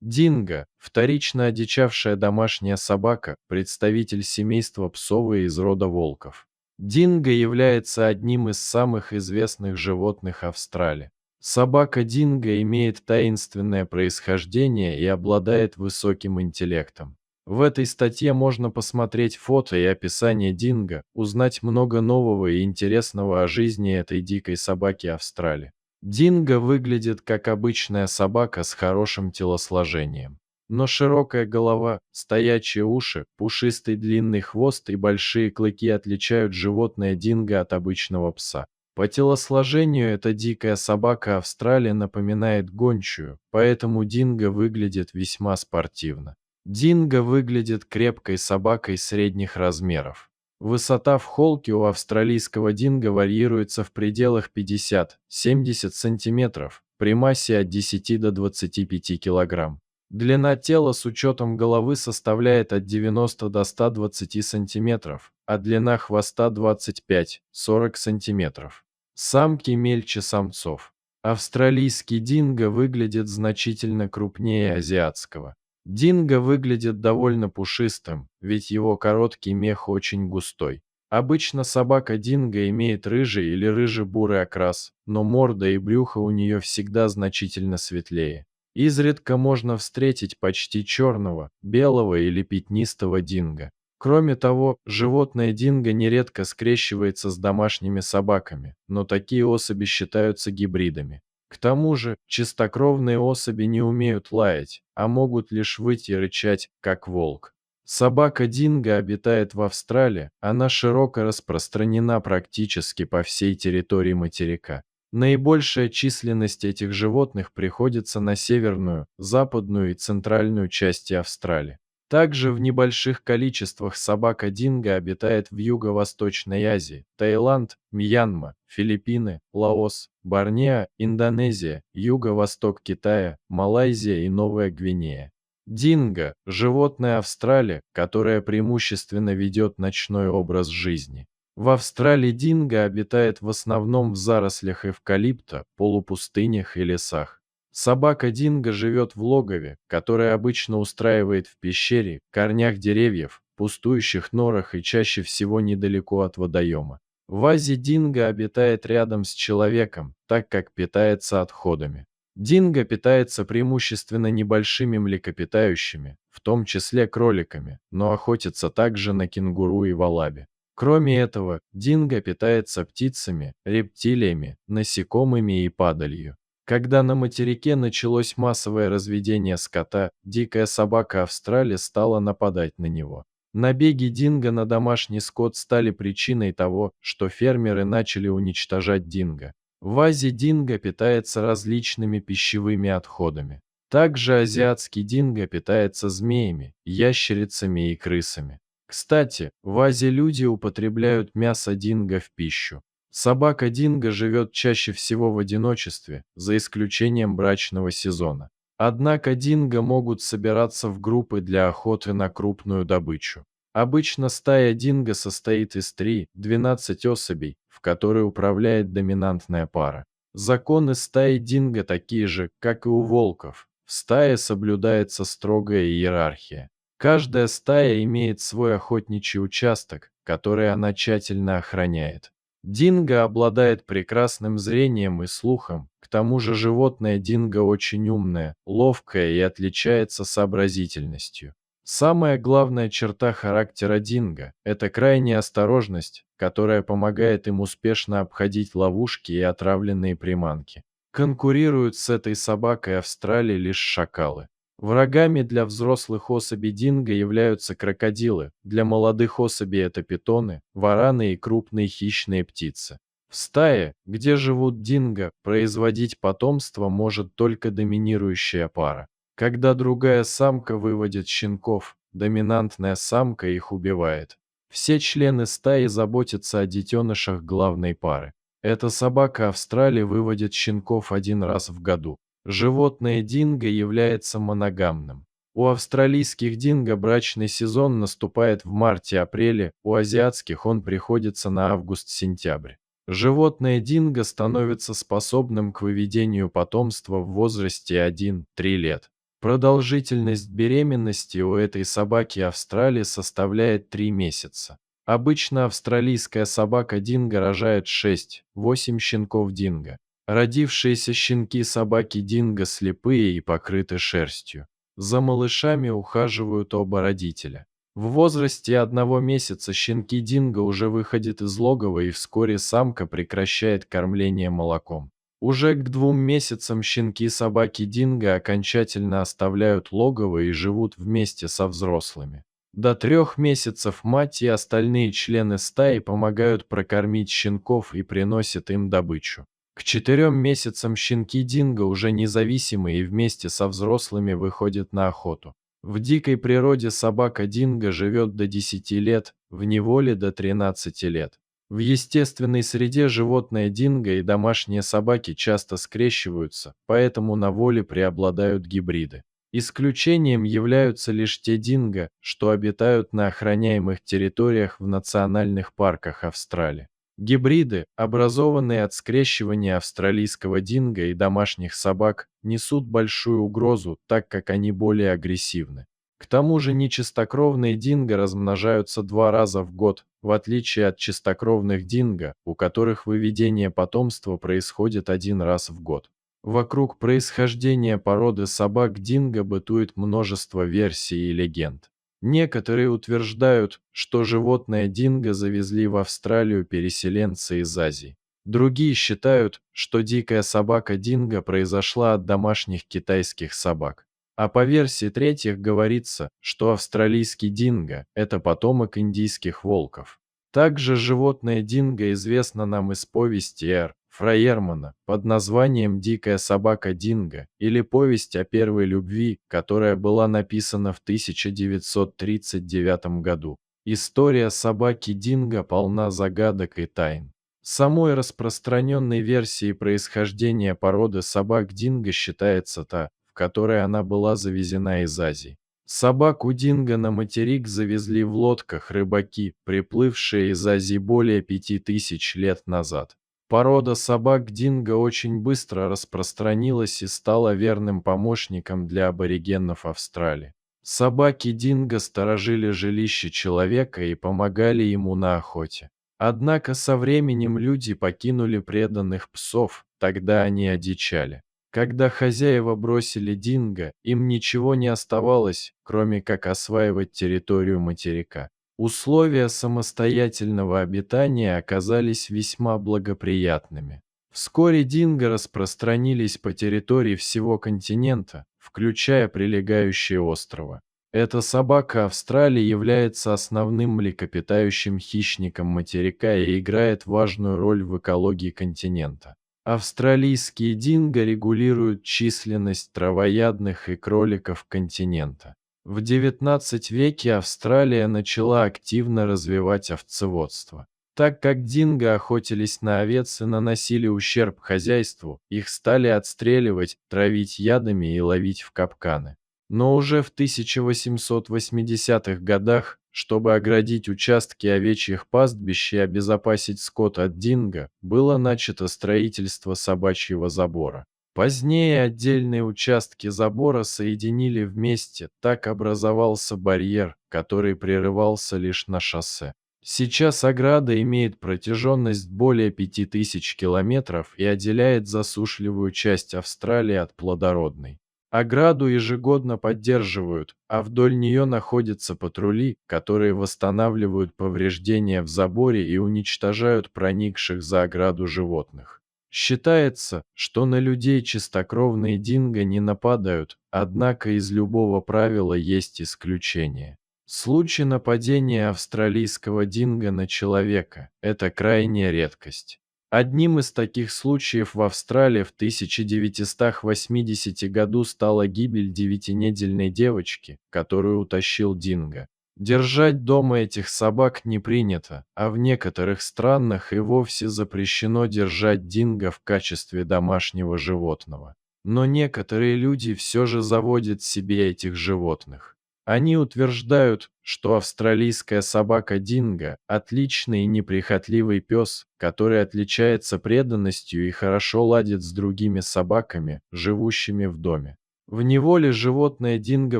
Динго – вторично одичавшая домашняя собака, представитель семейства псовые из рода волков. Динго является одним из самых известных животных Австралии. Собака Динго имеет таинственное происхождение и обладает высоким интеллектом. В этой статье можно посмотреть фото и описание Динго, узнать много нового и интересного о жизни этой дикой собаки Австралии. Динго выглядит как обычная собака с хорошим телосложением. Но широкая голова, стоячие уши, пушистый длинный хвост и большие клыки отличают животное динго от обычного пса. По телосложению эта дикая собака Австралии напоминает гончую, поэтому динго выглядит весьма спортивно. Динго выглядит крепкой собакой средних размеров. Высота в холке у австралийского динго варьируется в пределах 50-70 см, при массе от 10 до 25 кг. Длина тела с учетом головы составляет от 90 до 120 см, а длина хвоста 25-40 см. Самки мельче самцов. Австралийский динго выглядит значительно крупнее азиатского. Динго выглядит довольно пушистым, ведь его короткий мех очень густой. Обычно собака динго имеет рыжий или рыже-бурый окрас, но морда и брюхо у нее всегда значительно светлее. Изредка можно встретить почти черного, белого или пятнистого динго. Кроме того, животное динго нередко скрещивается с домашними собаками, но такие особи считаются гибридами. К тому же, чистокровные особи не умеют лаять, а могут лишь выть и рычать, как волк. Собака динго обитает в Австралии, она широко распространена практически по всей территории материка. Наибольшая численность этих животных приходится на северную, западную и центральную части Австралии. Также в небольших количествах собака динго обитает в Юго-Восточной Азии, Таиланд, Мьянма, Филиппины, Лаос, Борнео, Индонезия, Юго-Восток Китая, Малайзия и Новая Гвинея. Динго – животное Австралии, которое преимущественно ведет ночной образ жизни. В Австралии динго обитает в основном в зарослях эвкалипта, полупустынях и лесах. Собака динго живет в логове, которое обычно устраивает в пещере, корнях деревьев, пустующих норах и чаще всего недалеко от водоема. В Азии динго обитает рядом с человеком, так как питается отходами. Динго питается преимущественно небольшими млекопитающими, в том числе кроликами, но охотится также на кенгуру и валаби. Кроме этого, динго питается птицами, рептилиями, насекомыми и падалью. Когда на материке началось массовое разведение скота, дикая собака Австралии стала нападать на него. Набеги динго на домашний скот стали причиной того, что фермеры начали уничтожать динго. В Азии динго питается различными пищевыми отходами. Также азиатский динго питается змеями, ящерицами и крысами. Кстати, в Азии люди употребляют мясо динго в пищу. Собака динго живет чаще всего в одиночестве, за исключением брачного сезона. Однако динго могут собираться в группы для охоты на крупную добычу. Обычно стая динго состоит из 3-12 особей, в которой управляет доминантная пара. Законы стаи динго такие же, как и у волков. В стае соблюдается строгая иерархия. Каждая стая имеет свой охотничий участок, который она тщательно охраняет. Динго обладает прекрасным зрением и слухом, к тому же животное динго очень умное, ловкое и отличается сообразительностью. Самая главная черта характера динго – это крайняя осторожность, которая помогает им успешно обходить ловушки и отравленные приманки. Конкурируют с этой собакой Австралии лишь шакалы. Врагами для взрослых особей динго являются крокодилы, для молодых особей это питоны, вараны и крупные хищные птицы. В стае, где живут динго, производить потомство может только доминирующая пара. Когда другая самка выводит щенков, доминантная самка их убивает. Все члены стаи заботятся о детенышах главной пары. Эта собака Австралии выводит щенков один раз в году. Животное динго является моногамным. У австралийских динго брачный сезон наступает в марте-апреле, у азиатских он приходится на август-сентябрь. Животное динго становится способным к выведению потомства в возрасте 1-3 лет. Продолжительность беременности у этой собаки Австралии составляет 3 месяца. Обычно австралийская собака динго рожает 6-8 щенков динго. Родившиеся щенки собаки динго слепые и покрыты шерстью. За малышами ухаживают оба родителя. В возрасте 1 месяца щенки динго уже выходят из логова, и вскоре самка прекращает кормление молоком. Уже к 2 месяцам щенки собаки динго окончательно оставляют логово и живут вместе со взрослыми. До 3 месяцев мать и остальные члены стаи помогают прокормить щенков и приносят им добычу. К 4 месяцам щенки динго уже независимы и вместе со взрослыми выходят на охоту. В дикой природе собака динго живет до 10 лет, в неволе до 13 лет. В естественной среде животное динго и домашние собаки часто скрещиваются, поэтому на воле преобладают гибриды. Исключением являются лишь те динго, что обитают на охраняемых территориях в национальных парках Австралии. Гибриды, образованные от скрещивания австралийского динго и домашних собак, несут большую угрозу, так как они более агрессивны. К тому же нечистокровные динго размножаются 2 раза в год, в отличие от чистокровных динго, у которых выведение потомства происходит 1 раз в год. Вокруг происхождения породы собак динго бытует множество версий и легенд. Некоторые утверждают, что животное динго завезли в Австралию переселенцы из Азии. Другие считают, что дикая собака динго произошла от домашних китайских собак. А по версии третьих говорится, что австралийский динго – это потомок индийских волков. Также животное динго известно нам из повести Р. Фрайермана под названием «Дикая собака Динго» или «Повесть о первой любви», которая была написана в 1939 году. История собаки Динго полна загадок и тайн. Самой распространенной версией происхождения породы собак Динго считается та, в которой она была завезена из Азии. Собаку динго на материк завезли в лодках рыбаки, приплывшие из Азии более 5000 лет назад. Порода собак динго очень быстро распространилась и стала верным помощником для аборигенов Австралии. Собаки динго сторожили жилище человека и помогали ему на охоте. Однако со временем люди покинули преданных псов, тогда они одичали. Когда хозяева бросили динго, им ничего не оставалось, кроме как осваивать территорию материка. Условия самостоятельного обитания оказались весьма благоприятными. Вскоре динго распространились по территории всего континента, включая прилегающие острова. Эта собака Австралии является основным млекопитающим хищником материка и играет важную роль в экологии континента. Австралийские динго регулируют численность травоядных и кроликов континента. В XIX веке Австралия начала активно развивать овцеводство. Так как динго охотились на овец и наносили ущерб хозяйству, их стали отстреливать, травить ядами и ловить в капканы. Но уже в 1880-х годах, чтобы оградить участки овечьих пастбищ и обезопасить скот от динго, было начато строительство собачьего забора. Позднее отдельные участки забора соединили вместе, так образовался барьер, который прерывался лишь на шоссе. Сейчас ограда имеет протяженность более 5000 километров и отделяет засушливую часть Австралии от плодородной. Ограду ежегодно поддерживают, а вдоль нее находятся патрули, которые восстанавливают повреждения в заборе и уничтожают проникших за ограду животных. Считается, что на людей чистокровные динго не нападают, однако из любого правила есть исключение. Случай нападения австралийского динго на человека – это крайняя редкость. Одним из таких случаев в Австралии в 1980 году стала гибель 9-недельной девочки, которую утащил динго. Держать дома этих собак не принято, а в некоторых странах и вовсе запрещено держать динго в качестве домашнего животного. Но некоторые люди все же заводят себе этих животных. Они утверждают, что австралийская собака динго – отличный и неприхотливый пес, который отличается преданностью и хорошо ладит с другими собаками, живущими в доме. В неволе животное динго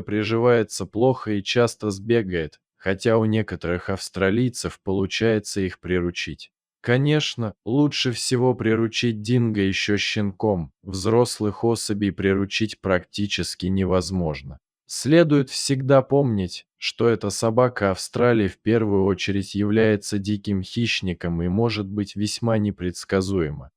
приживается плохо и часто сбегает, хотя у некоторых австралийцев получается их приручить. Конечно, лучше всего приручить динго еще щенком, взрослых особей приручить практически невозможно. Следует всегда помнить, что эта собака Австралии в первую очередь является диким хищником и может быть весьма непредсказуема.